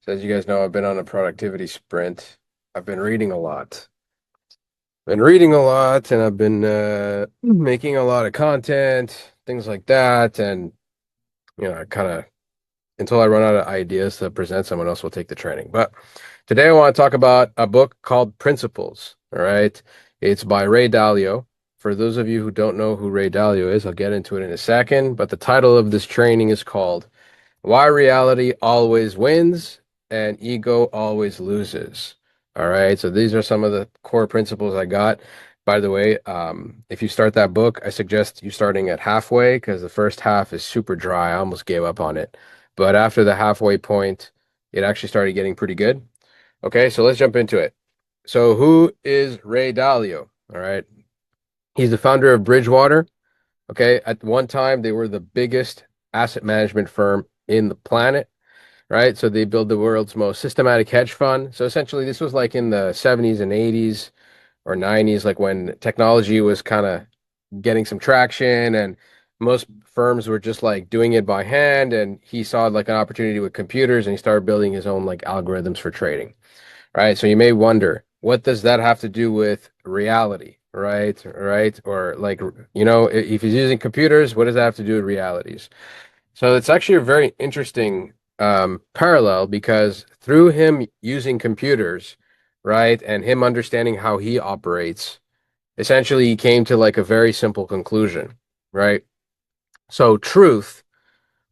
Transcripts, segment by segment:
So as you guys know, I've been on a productivity sprint. I've been reading a lot. And I've been making a lot of content, things like that. And I kind of until I run out of ideas to present, someone else will take the training. But today I want to talk about a book called Principles. All right, it's by Ray Dalio. For those of you who don't know who Ray Dalio is, I'll get into it in a second. But the title of this training is called Why Reality Always Wins and Ego Always Loses. All right, so these are some of the core principles I got. By the way, if you start that book, I suggest you starting at halfway because the first half is super dry. I almost gave up on it. But after the halfway point, it actually started getting pretty good. Okay, so let's jump into it. So who is Ray Dalio? All right, he's the founder of Bridgewater. Okay, at one time, they were the biggest asset management firm in the planet, right? So they built the world's most systematic hedge fund. So essentially, this was like in the 70s and 80s or 90s, like when technology was kind of getting some traction and most firms were just like doing it by hand. And he saw like an opportunity with computers and he started building his own like algorithms for trading, right? So you may wonder, what does that have to do with reality, right? Right? Or like, if he's using computers, what does that have to do with realities? So it's actually a very interesting parallel because through him using computers, right, and him understanding how he operates, essentially he came to like a very simple conclusion, right? So truth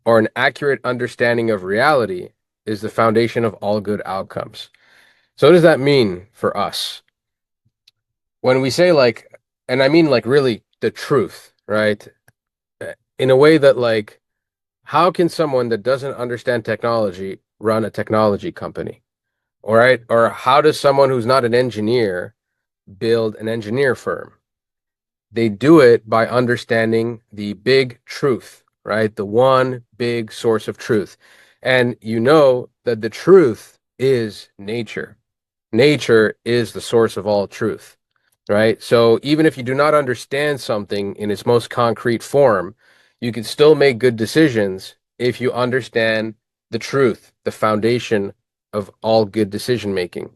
or an accurate understanding of reality is the foundation of all good outcomes. So what does that mean for us? When we say like, and I mean like really the truth, right? In a way that like, how can someone that doesn't understand technology run a technology company? All right. Or how does someone who's not an engineer build an engineer firm? They do it by understanding the big truth, right? The one big source of truth. And you know that the truth is nature. Nature is the source of all truth, right? So even if you do not understand something in its most concrete form, you can still make good decisions if you understand the truth, the foundation of all good decision making.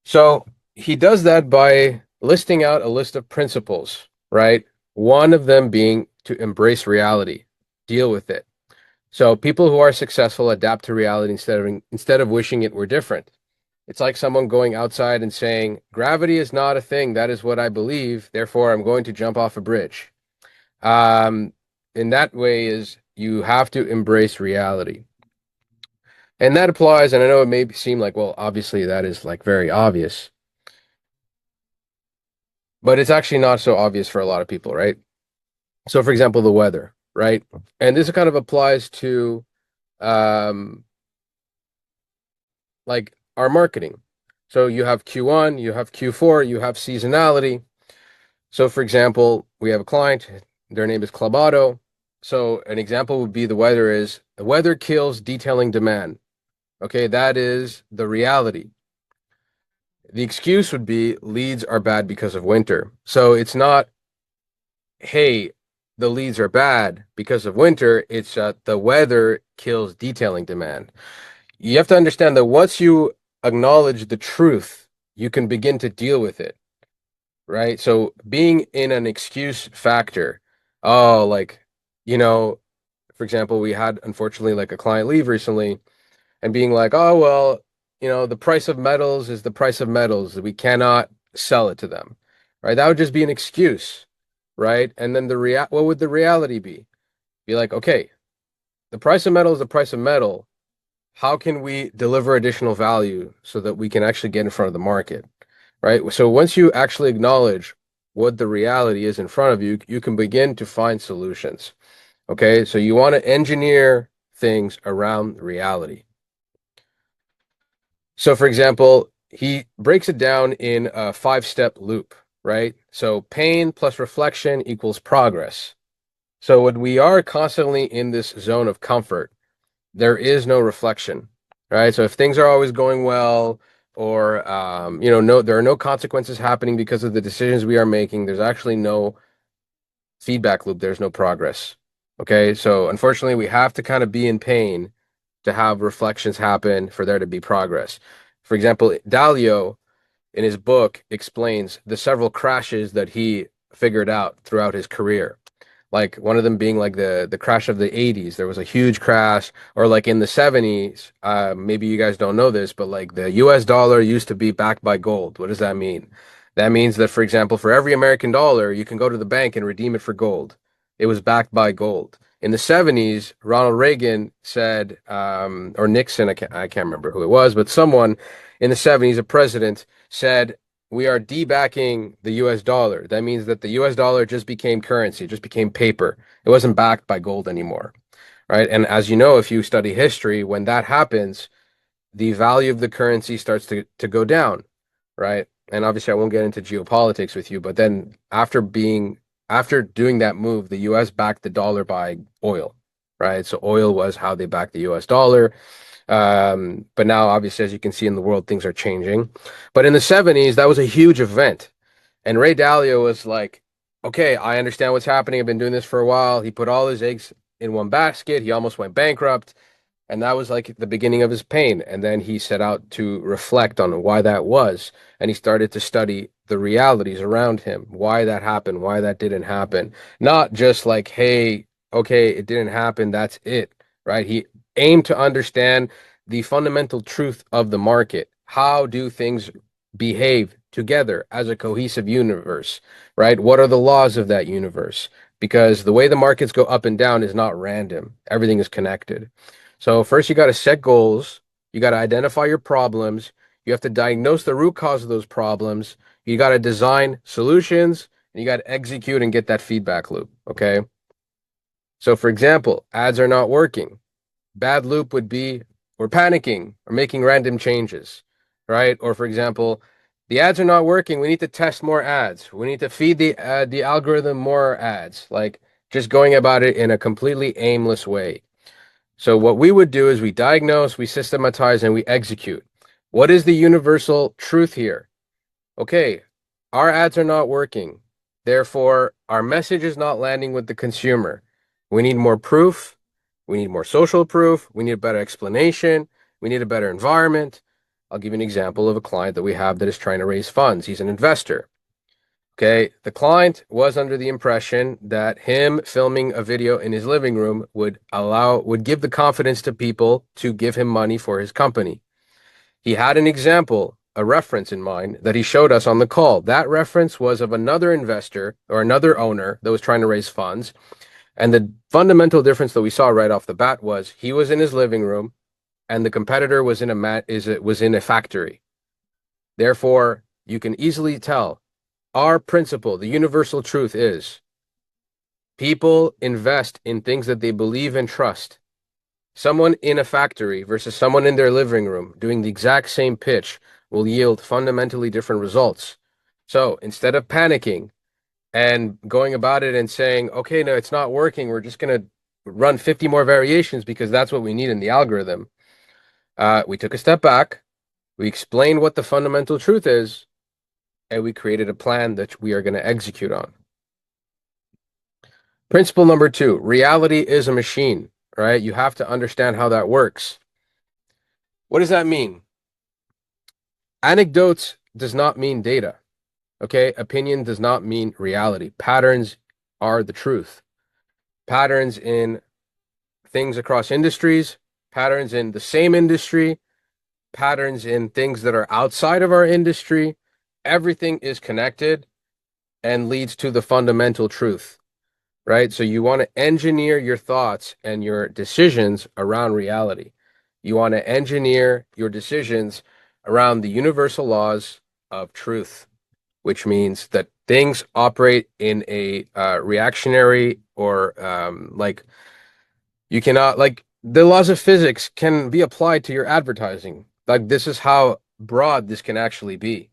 So he does that by listing out a list of principles, right? One of them being to embrace reality, deal with it. So people who are successful adapt to reality instead of wishing it were different. It's like someone going outside and saying, gravity is not a thing. That is what I believe. Therefore, I'm going to jump off a bridge. Um, in that way is you have to embrace reality. And that applies, and I know it may seem like, well, obviously that is like very obvious, but it's actually not so obvious for a lot of people, right? So, for example, the weather, right? And this kind of applies to um, like our marketing. So you have Q1, you have Q4, you have seasonality. So, for example, we have a client, their name is Clabado. So, an example would be the weather kills detailing demand. Okay, that is the reality. The excuse would be leads are bad because of winter. So, it's not, hey, the leads are bad because of winter. It's the weather kills detailing demand. You have to understand that once you acknowledge the truth, you can begin to deal with it, right? So being in an excuse factor, oh, like, you know, for example, we had unfortunately like a client leave recently and being like, oh, well, the price of metals is the price of metals. We cannot sell it to them, right? That would just be an excuse, right? And then what would the reality be? Be like, okay, the price of metal is the price of metal. How can we deliver additional value so that we can actually get in front of the market, right? So once you actually acknowledge what the reality is in front of you, you can begin to find solutions. Okay, so you want to engineer things around reality. So, for example, he breaks it down in a five-step loop, right? So pain plus reflection equals progress. So when we are constantly in this zone of comfort, there is no reflection, right? So if things are always going well, or no, there are no consequences happening because of the decisions we are making, there's actually no feedback loop, there's no progress. Okay, so unfortunately, we have to kind of be in pain to have reflections happen, for there to be progress. For example, Dalio in his book explains the several crashes that he figured out throughout his career. Like one of them being like the crash of the 80s. There was a huge crash, or like in the 70s. Maybe you guys don't know this, but like the US dollar used to be backed by gold. What does that mean? That means that, for example, for every American dollar, you can go to the bank and redeem it for gold. It was backed by gold. In the 70s, Ronald Reagan said, or Nixon, I can't remember who it was, but someone in the 70s, a president, said, we are debacking the US dollar. That means that the US dollar just became currency, just became paper. It wasn't backed by gold anymore, right? And as you know, if you study history, when that happens, the value of the currency starts to go down, right? And obviously, I won't get into geopolitics with you, but then after doing that move, the US backed the dollar by oil, right? So oil was how they backed the US dollar. But now, obviously, as you can see in the world, things are changing. But in the 70s, that was a huge event. And Ray Dalio was like, okay, I understand what's happening. I've been doing this for a while. He put all his eggs in one basket. He almost went bankrupt. And that was like the beginning of his pain. And then he set out to reflect on why that was. And he started to study the realities around him, why that happened, why that didn't happen. Not just like, hey, okay, it didn't happen. That's it, right? He aimed to understand the fundamental truth of the market. How do things behave together as a cohesive universe, right? What are the laws of that universe? Because the way the markets go up and down is not random, everything is connected. So first you got to set goals, you got to identify your problems, you have to diagnose the root cause of those problems, you got to design solutions, and you got to execute and get that feedback loop, okay? So for example, ads are not working. Bad loop would be we're panicking or making random changes, right? Or for example, the ads are not working. We need to test more ads. We need to feed the algorithm more ads. Like just going about it in a completely aimless way. So what we would do is we diagnose, we systematize, and we execute. What is the universal truth here? Okay, our ads are not working. Therefore, our message is not landing with the consumer. We need more proof. We need more social proof. We need a better explanation. We need a better environment. I'll give you an example of a client that we have that is trying to raise funds. He's an investor. Okay, the client was under the impression that him filming a video in his living room would give the confidence to people to give him money for his company. He had an example, a reference in mind that he showed us on the call. That reference was of another investor or another owner that was trying to raise funds. And the fundamental difference that we saw right off the bat was he was in his living room and the competitor was in a factory. Therefore, you can easily tell our principle, the universal truth is people invest in things that they believe and trust. Someone in a factory versus someone in their living room doing the exact same pitch will yield fundamentally different results. So instead of panicking and going about it and saying, okay, no, it's not working, we're just going to run 50 more variations because that's what we need in the algorithm. We took a step back, we explained what the fundamental truth is, and we created a plan that we are going to execute on. Principle number 2, reality is a machine, right? You have to understand how that works. What does that mean? Anecdotes does not mean data, okay? Opinion does not mean reality. Patterns are the truth. Patterns in things across industries, patterns in the same industry, patterns in things that are outside of our industry, everything is connected and leads to the fundamental truth, right? So you want to engineer your thoughts and your decisions around reality. You want to engineer your decisions around the universal laws of truth, which means that things operate in a reactionary or like you cannot, like the laws of physics can be applied to your advertising. Like this is how broad this can actually be,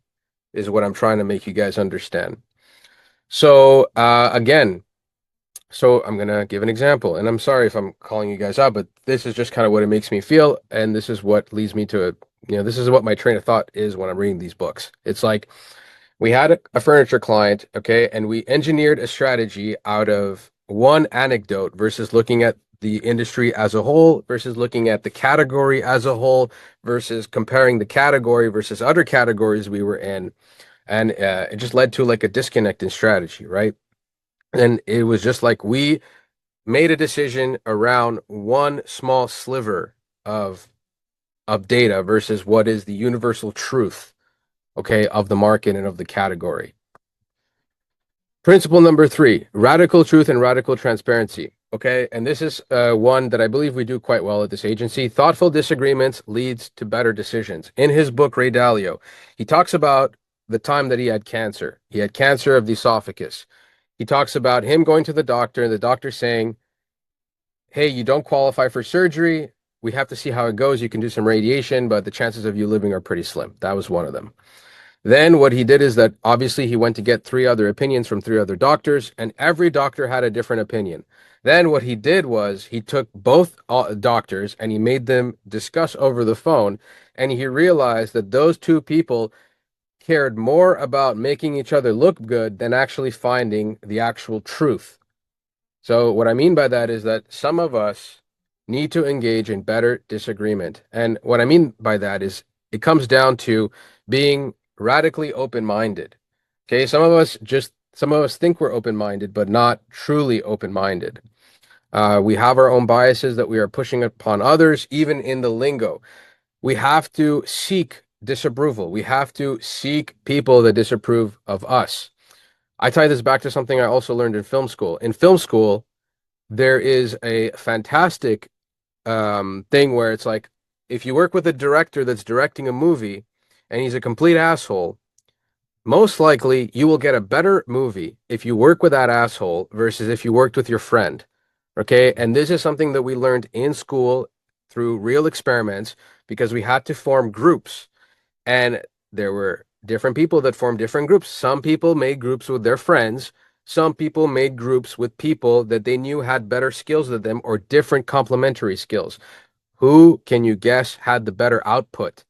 is what I'm trying to make you guys understand. So again, so I'm gonna give an example, and I'm sorry if I'm calling you guys out, but this is just kind of what it makes me feel, and this is what leads me to, this is what my train of thought is when I'm reading these books. It's like we had a furniture client, okay, and we engineered a strategy out of one anecdote versus looking at the industry as a whole versus looking at the category as a whole versus comparing the category versus other categories we were in. And it just led to like a disconnect in strategy, right? And it was just like we made a decision around one small sliver of data versus what is the universal truth, okay, of the market and of the category. Principle number 3, radical truth and radical transparency. Okay, and this is one that I believe we do quite well at this agency. Thoughtful disagreements leads to better decisions. In his book, Ray Dalio, he talks about the time that he had cancer. He had cancer of the esophagus. He talks about him going to the doctor and the doctor saying, hey, you don't qualify for surgery. We have to see how it goes. You can do some radiation, but the chances of you living are pretty slim. That was one of them. Then what he did is that obviously he went to get 3 other opinions from 3 other doctors, and every doctor had a different opinion. Then what he did was he took both doctors and he made them discuss over the phone, and he realized that those 2 people cared more about making each other look good than actually finding the actual truth. So what I mean by that is that some of us need to engage in better disagreement. And what I mean by that is it comes down to being radically open-minded. Okay, some of us think we're open-minded, but not truly open-minded. We have our own biases that we are pushing upon others, even in the lingo. We have to seek disapproval. We have to seek people that disapprove of us. I tie this back to something I also learned in film school. In film school, there is a fantastic thing where it's like if you work with a director that's directing a movie and he's a complete asshole, most likely you will get a better movie if you work with that asshole versus if you worked with your friend. Okay. And this is something that we learned in school through real experiments because we had to form groups. And there were different people that formed different groups. Some people made groups with their friends. Some people made groups with people that they knew had better skills than them or different complementary skills. Who can you guess had the better output?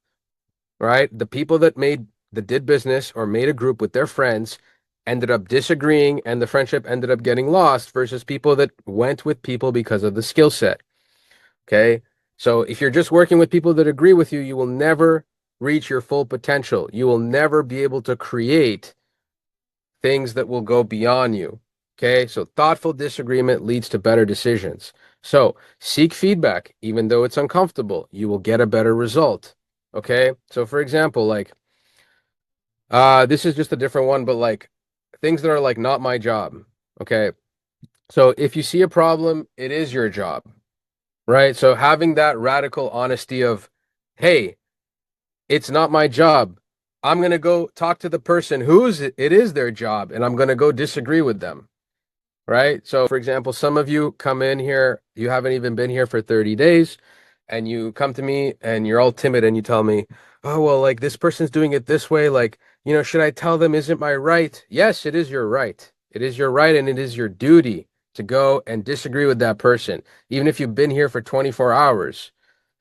Right? The people that did business or made a group with their friends ended up disagreeing and the friendship ended up getting lost versus people that went with people because of the skill set. Okay? So if you're just working with people that agree with you, you will never reach your full potential. You will never be able to create things that will go beyond you. Okay, so thoughtful disagreement leads to better decisions. So seek feedback, even though it's uncomfortable, you will get a better result. Okay, so for example, like, this is just a different one, but like things that are like not my job. Okay, so if you see a problem, it is your job, right? So having that radical honesty of, hey, it's not my job. I'm going to go talk to the person whose it is their job, and I'm going to go disagree with them, right? So, for example, some of you come in here, you haven't even been here for 30 days, and you come to me and you're all timid and you tell me, oh, well, like this person's doing it this way. Like, should I tell them, isn't my right? Yes, it is your right. It is your right and it is your duty to go and disagree with that person, even if you've been here for 24 hours.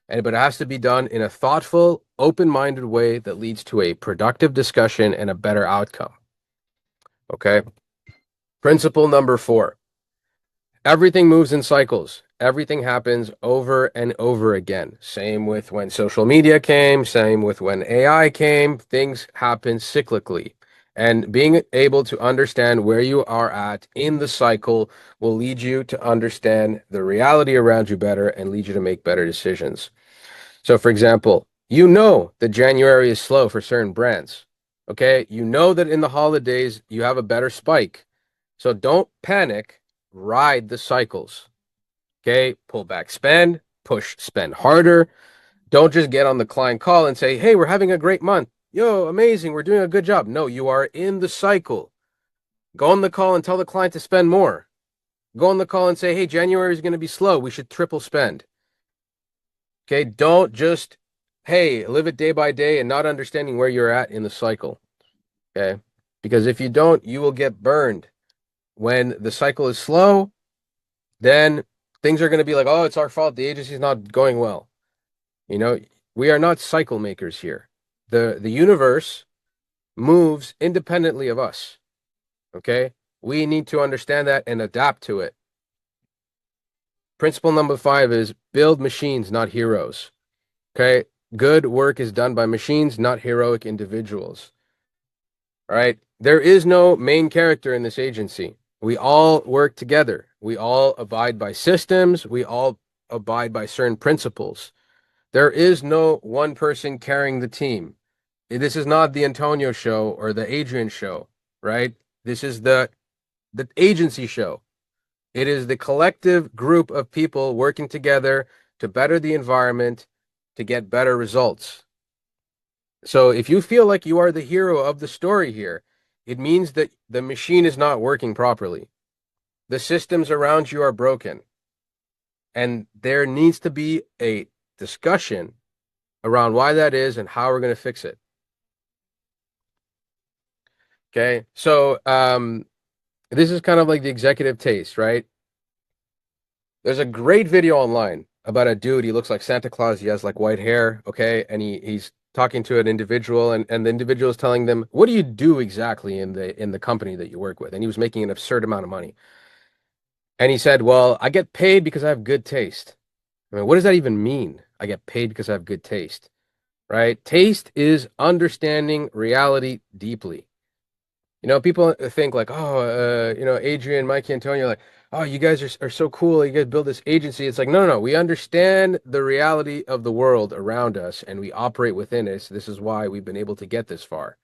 But it has to be done in a thoughtful, open-minded way that leads to a productive discussion and a better outcome. Okay. Principle number 4. Everything moves in cycles. Everything happens over and over again. Same with when social media came, same with when AI came. Things happen cyclically. And being able to understand where you are at in the cycle will lead you to understand the reality around you better and lead you to make better decisions. So, for example, you know that January is slow for certain brands. Okay. You know that in the holidays you have a better spike. So don't panic, ride the cycles. Okay. Pull back spend, push spend harder. Don't just get on the client call and say, hey, we're having a great month. Yo, amazing. We're doing a good job. No, you are in the cycle. Go on the call and tell the client to spend more. Go on the call and say, hey, January is going to be slow. We should triple spend. Okay, don't just, hey, live it day by day and not understanding where you're at in the cycle. Okay, because if you don't, you will get burned. When the cycle is slow, then things are going to be like, oh, it's our fault. The agency's not going well. We are not cycle makers here. The universe moves independently of us. Okay, we need to understand that and adapt to it. Principle number 5 is build machines, not heroes. Okay. Good work is done by machines, not heroic individuals. All right. There is no main character in this agency. We all work together. We all abide by systems. We all abide by certain principles. There is no one person carrying the team. This is not the Antonio show or the Adrian show, right? This is the agency show. It is the collective group of people working together to better the environment, to get better results. So if you feel like you are the hero of the story here, it means that the machine is not working properly. The systems around you are broken. And there needs to be a discussion around why that is and how we're going to fix it. Okay. So this is kind of like the executive taste, right? There's a great video online about a dude. He looks like Santa Claus. He has like white hair. Okay. And he's talking to an individual, and the individual is telling them, what do you do exactly in the company that you work with? And he was making an absurd amount of money. And he said, well, I get paid because I have good taste. I mean, what does that even mean? I get paid because I have good taste, right? Taste is understanding reality deeply. People think like, oh, Adrian, Mikey, Antonio, like, oh, you guys are so cool. You guys build this agency. It's like, no, no, no. We understand the reality of the world around us and we operate within it. So this is why we've been able to get this far.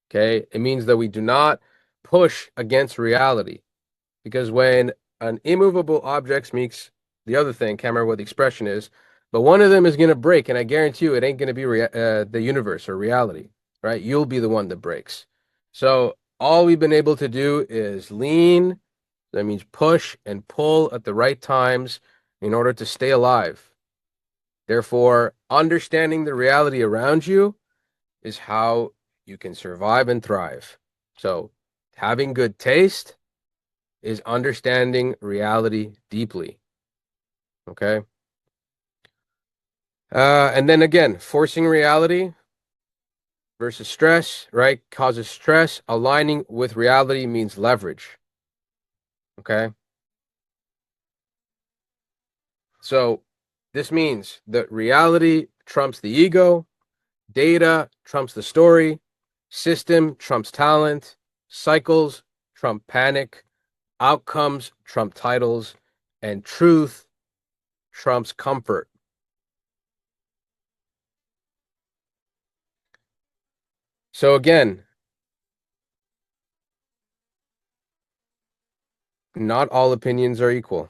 Okay. It means that we do not push against reality, because when an immovable object meets the other thing, can't remember what the expression is, but one of them is going to break. And I guarantee you, it ain't going to be the universe or reality, right? You'll be the one that breaks. So all we've been able to do is lean. That means push and pull at the right times in order to stay alive. Therefore, understanding the reality around you is how you can survive and thrive. So, having good taste is understanding reality deeply. Okay. And then again, forcing reality versus stress, right? Causes stress. Aligning with reality means leverage. Okay. So this means that reality trumps the ego, data trumps the story, system trumps talent, cycles trump panic, outcomes trump titles, and truth trumps comfort. So again, not all opinions are equal.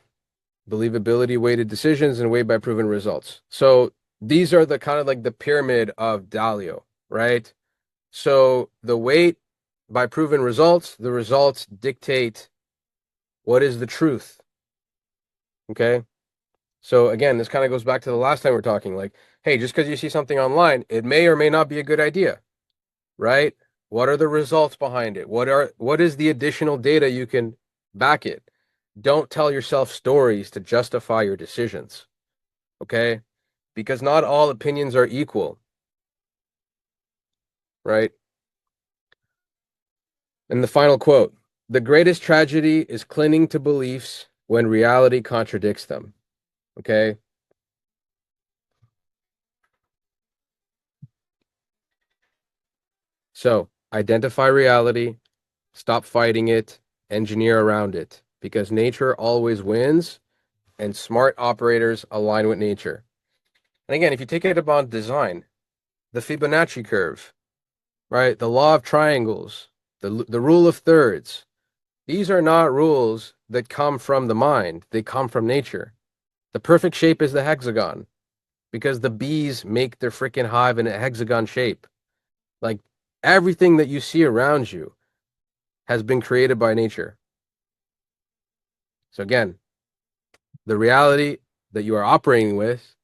Believability-weighted decisions and weighed by proven results. So these are the kind of like the pyramid of Dalio, right? So the weight by proven results, the results dictate what is the truth. Okay. So again, this kind of goes back to the last time we are talking, like, hey, just because you see something online, it may or may not be a good idea, right? What are the results behind it? What is the additional data you can back it? Don't tell yourself stories to justify your decisions. Okay? Because not all opinions are equal, right? And the final quote, the greatest tragedy is clinging to beliefs when reality contradicts them. Okay? So, identify reality, stop fighting it, engineer around it, because nature always wins and smart operators align with nature. And again, if you take it about design, the Fibonacci curve, right? The law of triangles, the rule of thirds. These are not rules that come from the mind. They come from nature. The perfect shape is the hexagon because the bees make their freaking hive in a hexagon shape. Like everything that you see around you has been created by nature. So again, the reality that you are operating with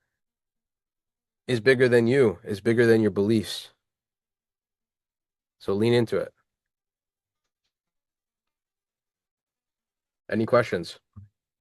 is bigger than you, is bigger than your beliefs. So lean into it. Any questions?